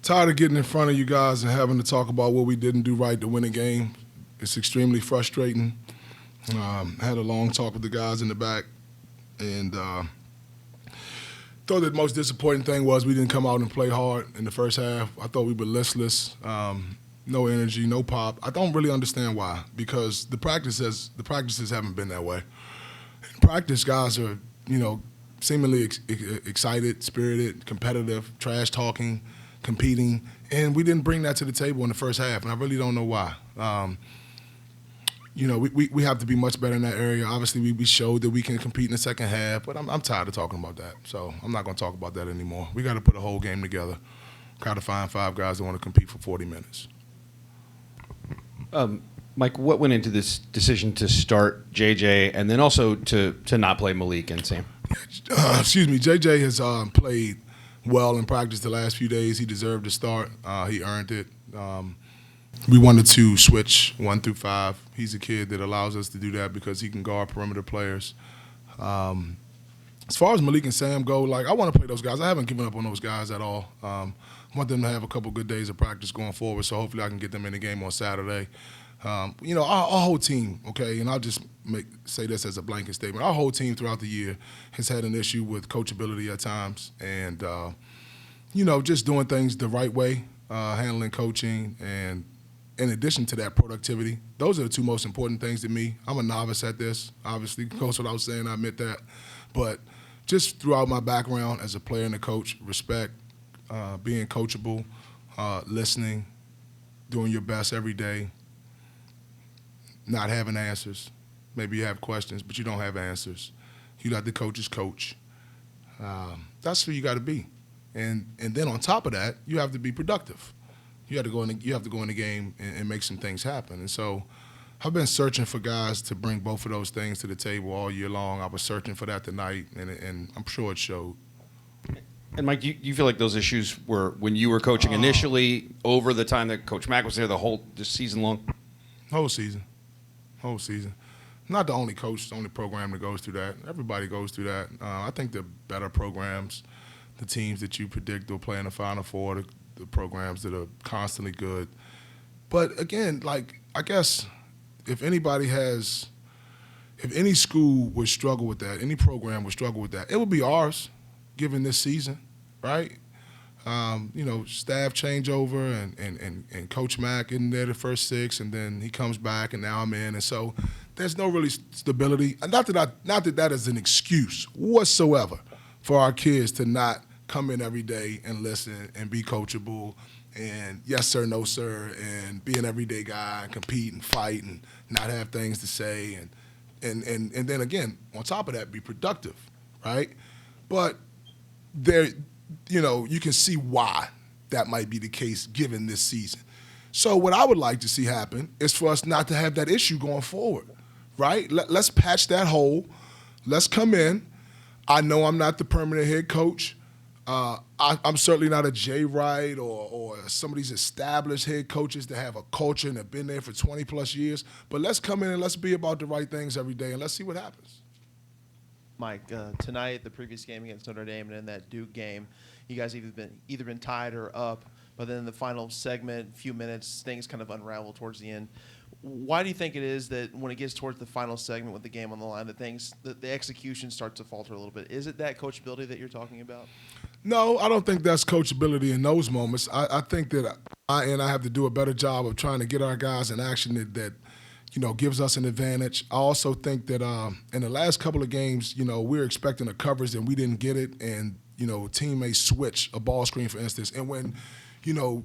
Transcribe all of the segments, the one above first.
Tired of getting in front of you guys and having to talk about what we didn't do right to win a game. It's extremely frustrating. I had a long talk with the guys in the back, and thought the most disappointing thing was we didn't come out and play hard in the first half. I thought we were listless, no energy, no pop. I don't really understand why, because the practices haven't been that way. In practice, guys are seemingly excited, spirited, competitive, trash talking, competing, and we didn't bring that to the table in the first half, and I really don't know why. We have to be much better in that area. Obviously, we showed that we can compete in the second half, but I'm tired of talking about that, so I'm not going to talk about that anymore. We got to put a whole game together. Got to find 5 guys that want to compete for 40 minutes. Mike, what went into this decision to start JJ and then also to not play Malik and Sam? Excuse me. JJ has played well in practice the last few days. He deserved to start. He earned it. We wanted to switch 1 through 5. He's a kid that allows us to do that because he can guard perimeter players. As far as Malik and Sam go, I want to play those guys. I haven't given up on those guys at all. I want them to have a couple good days of practice going forward, so hopefully I can get them in the game on Saturday. Our whole team, okay, and I'll just say this as a blanket statement. Our whole team throughout the year has had an issue with coachability at times and, just doing things the right way, handling coaching, and in addition to that, productivity. Those are the 2 most important things to me. I'm a novice at this, obviously. Goes without saying, I admit that. But just throughout my background as a player and a coach, respect, being coachable, listening, doing your best every day, not having answers. Maybe you have questions, but you don't have answers. You let the coaches coach. That's who you got to be. And then on top of that, you have to be productive. You have to go in the game and make some things happen. And so I've been searching for guys to bring both of those things to the table all year long. I was searching for that tonight, and I'm sure it showed. And, Mike, you feel like those issues were when you were coaching initially, over the time that Coach Mack was there, this season long? Whole season. Not the only coach, the only program that goes through that. Everybody goes through that. I think the better programs, the teams that you predict will play in the Final Four, the programs that are constantly good. But again, I guess if any school would struggle with that, any program would struggle with that, it would be ours, given this season, right? Staff changeover and Coach Mack isn't there the first 6, and then he comes back, and now I'm in, and so there's no really stability. And not that that is an excuse whatsoever for our kids to not come in every day and listen and be coachable and yes sir, no sir, and be an everyday guy and compete and fight and not have things to say and then again, on top of that, be productive, right? But there, you can see why that might be the case given this season. So what I would like to see happen is for us not to have that issue going forward, right? Let's patch that hole. Let's come in. I know I'm not the permanent head coach. I'm certainly not a Jay Wright or some of these established head coaches that have a culture and have been there for 20-plus years. But let's come in and let's be about the right things every day, and let's see what happens. Mike, tonight, the previous game against Notre Dame, and in that Duke game, you guys either been tied or up, but then in the final segment, few minutes, things kind of unravel towards the end. Why do you think it is that when it gets towards the final segment with the game on the line, that the execution starts to falter a little bit? Is it that coachability that you're talking about? No, I don't think that's coachability in those moments. I think that I have to do a better job of trying to get our guys in action that gives us an advantage. I also think that in the last couple of games, we were expecting a coverage and we didn't get it, and teammates switch a ball screen, for instance, and when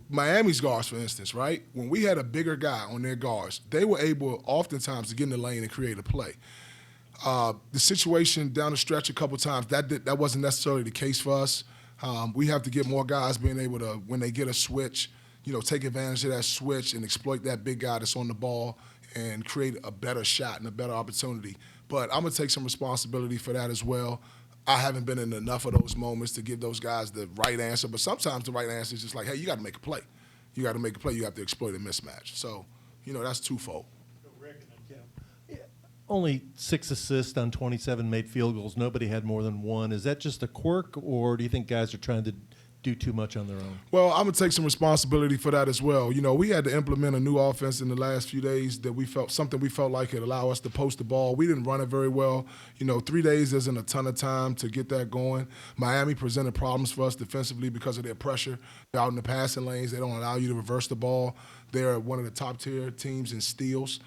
Miami's guards, for instance, right? When we had a bigger guy on their guards, they were able oftentimes to get in the lane and create a play. The situation down the stretch a couple times, that wasn't necessarily the case for us. We have to get more guys being able to, when they get a switch, take advantage of that switch and exploit that big guy that's on the ball and create a better shot and a better opportunity. But I'm going to take some responsibility for that as well. I haven't been in enough of those moments to give those guys the right answer, but sometimes the right answer is just like, hey, you got to make a play. You got to make a play. You have to exploit a mismatch. So, that's twofold. Only 6 assists on 27 made field goals. Nobody had more than 1. Is that just a quirk, or do you think guys are trying to do too much on their own? Well, I'm gonna take some responsibility for that as well. You know, we had to implement a new offense in the last few days that we felt like it allowed us to post the ball. We didn't run it very well. You know, 3 days isn't a ton of time to get that going. Miami presented problems for us defensively because of their pressure. They're out in the passing lanes. They don't allow you to reverse the ball. They're one of the top tier teams in steals.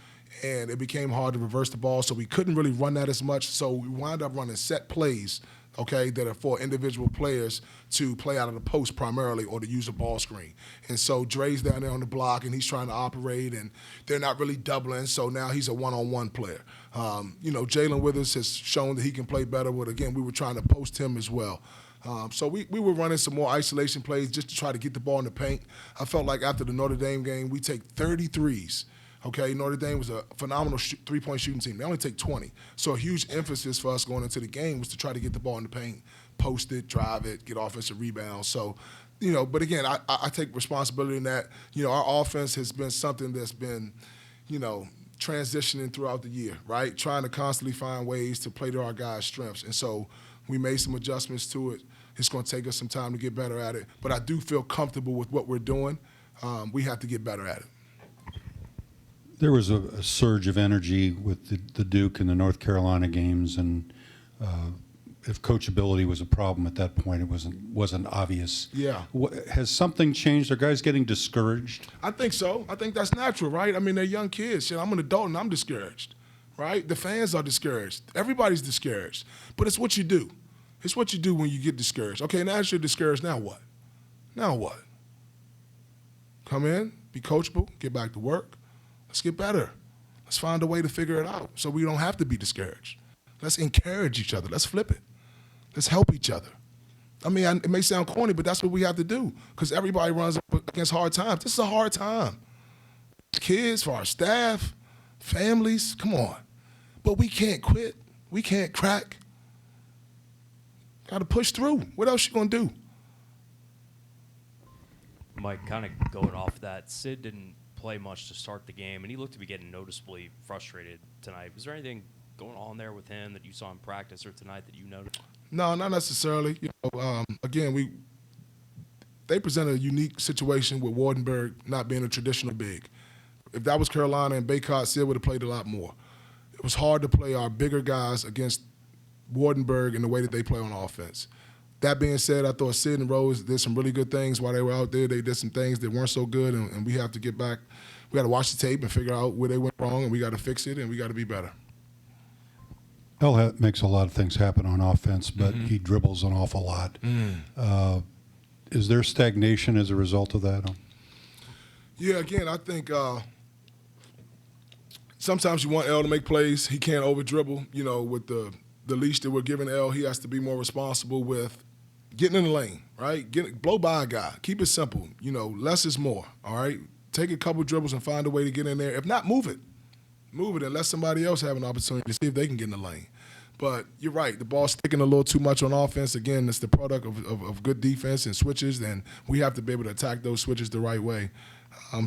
And it became hard to reverse the ball, so we couldn't really run that as much. So we wound up running set plays, okay, that are for individual players to play out of the post primarily or to use a ball screen. And so Dre's down there on the block, and he's trying to operate, and they're not really doubling, so now he's a one-on-one player. You know, Jalen Withers has shown that he can play better with, again, we were trying to post him as well. So we were running some more isolation plays just to try to get the ball in the paint. I felt like after the Notre Dame game, we take 33s. Okay, Notre Dame was a phenomenal three-point shooting team. They only take 20. So a huge emphasis for us going into the game was to try to get the ball in the paint, post it, drive it, get offensive rebounds. So, you know, but again, I take responsibility in that. You know, our offense has been something that's been, you know, transitioning throughout the year, right? Trying to constantly find ways to play to our guys' strengths. And so we made some adjustments to it. It's going to take us some time to get better at it. But I do feel comfortable with what we're doing. We have to get better at it. There was a surge of energy with the Duke and the North Carolina games, and if coachability was a problem at that point, it wasn't obvious. Yeah. Has something changed? Are guys getting discouraged? I think so. I think that's natural, right? I mean, they're young kids. Shit, I'm an adult and I'm discouraged, right? The fans are discouraged. Everybody's discouraged. But it's what you do. It's what you do when you get discouraged. Okay, now you're discouraged. Now what? Now what? Come in, be coachable, get back to work. Let's get better. Let's find a way to figure it out so we don't have to be discouraged. Let's encourage each other. Let's flip it. Let's help each other. I mean, it may sound corny, but that's what we have to do because everybody runs up against hard times. This is a hard time. Kids, for our staff, families, come on. But we can't quit. We can't crack. Got to push through. What else you going to do? Mike, kind of going off that, Sid didn't play much to start the game, and he looked to be getting noticeably frustrated tonight. Was there anything going on there with him that you saw in practice or tonight that you noticed? No, not necessarily. You know, again, they presented a unique situation with Wardenberg not being a traditional big. If that was Carolina and Baycott, Sid would have played a lot more. It was hard to play our bigger guys against Wardenberg in the way that they play on offense. That being said, I thought Sid and Rose did some really good things while they were out there. They did some things that weren't so good, and we have to get back. We got to watch the tape and figure out where they went wrong, and we got to fix it, and we got to be better. El makes a lot of things happen on offense, but he dribbles an awful lot. Is there stagnation as a result of that? Yeah, again, I think sometimes you want El to make plays. He can't over-dribble. You know, with the leash that we're giving El, he has to be more responsible with getting in the lane, right? Blow by a guy. Keep it simple. You know, less is more, all right? Take a couple dribbles and find a way to get in there. If not, move it. Move it and let somebody else have an opportunity to see if they can get in the lane. But you're right. The ball's sticking a little too much on offense. Again, it's the product of good defense and switches, and we have to be able to attack those switches the right way.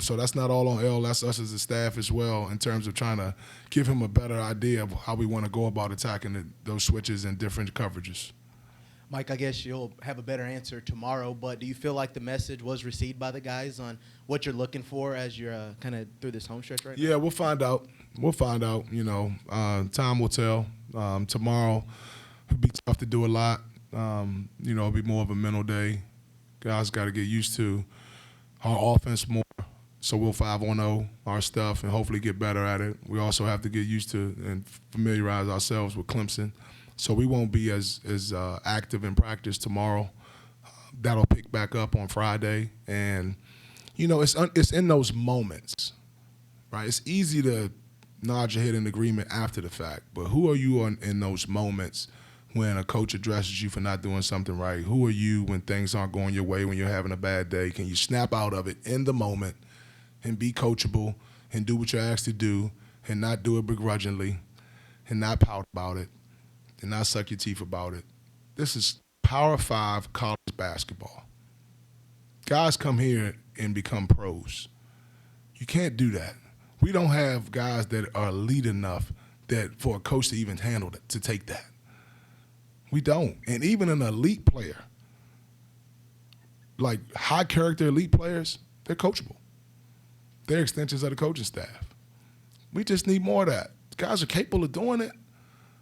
So that's not all on El. That's us as a staff as well in terms of trying to give him a better idea of how we want to go about attacking those switches and different coverages. Mike, I guess you'll have a better answer tomorrow, but do you feel like the message was received by the guys on what you're looking for as you're kind of through this home stretch right now? Yeah, we'll find out. We'll find out. You know, time will tell. Tomorrow it'll be tough to do a lot. You know, it'll be more of a mental day. Guys got to get used to our offense more. So we'll 5-on-0 our stuff and hopefully get better at it. We also have to get used to and familiarize ourselves with Clemson. So we won't be as active in practice tomorrow. That'll pick back up on Friday. And, you know, it's in those moments, right? It's easy to nod your head in agreement after the fact. But who are you in those moments when a coach addresses you for not doing something right? Who are you when things aren't going your way, when you're having a bad day? Can you snap out of it in the moment and be coachable and do what you're asked to do and not do it begrudgingly and not pout about it and not suck your teeth about it? This is Power 5 college basketball. Guys come here and become pros. You can't do that. We don't have guys that are elite enough that for a coach to even handle that, to take that. We don't. And even an elite player like high character elite players, they're coachable. They're extensions of the coaching staff. We just need more of that. Guys are capable of doing it.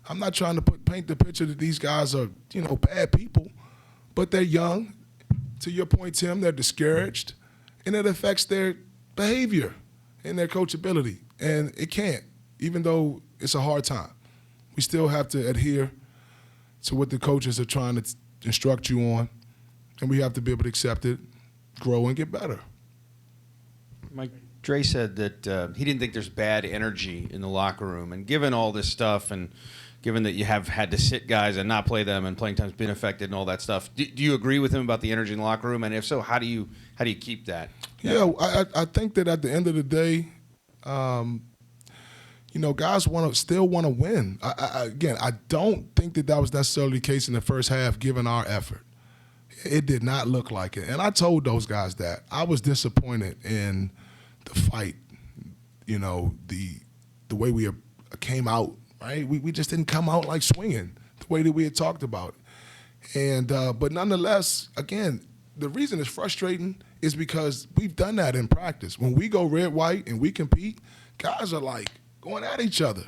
I'm not trying to paint the picture that these guys are, bad people, but they're young. To your point, Tim, they're discouraged, and it affects their behavior and their coachability. And it can't, even though it's a hard time. We still have to adhere to what the coaches are trying to instruct you on, and we have to be able to accept it, grow, and get better. Mike, Dre said that he didn't think there's bad energy in the locker room. And given all this stuff and given that you have had to sit guys and not play them and playing time's been affected and all that stuff, do you agree with him about the energy in the locker room? And if so, how do you keep that? Yeah, I think that at the end of the day, guys still want to win. Again, I don't think that was necessarily the case in the first half given our effort. It did not look like it. And I told those guys that. I was disappointed in the fight, the way we came out, right? We just didn't come out like swinging the way that we had talked about. And but nonetheless, again, the reason it's frustrating is because we've done that in practice. When we go red, white, and we compete, guys are like going at each other.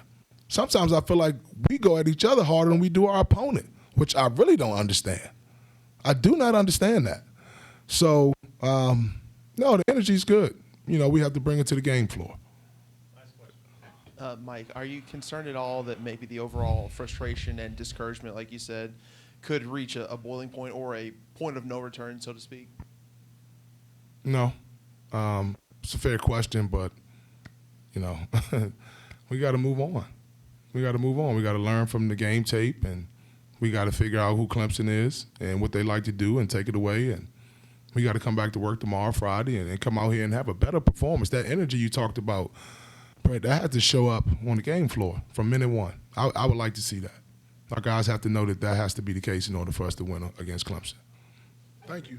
Sometimes I feel like we go at each other harder than we do our opponent, which I really don't understand. I do not understand that. So, no, the energy's good. We have to bring it to the game floor. Mike, are you concerned at all that maybe the overall frustration and discouragement, like you said, could reach a boiling point or a point of no return, so to speak? No. It's a fair question, but, we got to move on. We got to move on. We got to learn from the game tape, and we got to figure out who Clemson is and what they like to do and take it away. And we got to come back to work tomorrow, Friday, and come out here and have a better performance. That energy you talked about, Brett, that had to show up on the game floor from minute one. I would like to see that. Our guys have to know that has to be the case in order for us to win against Clemson. Thank you.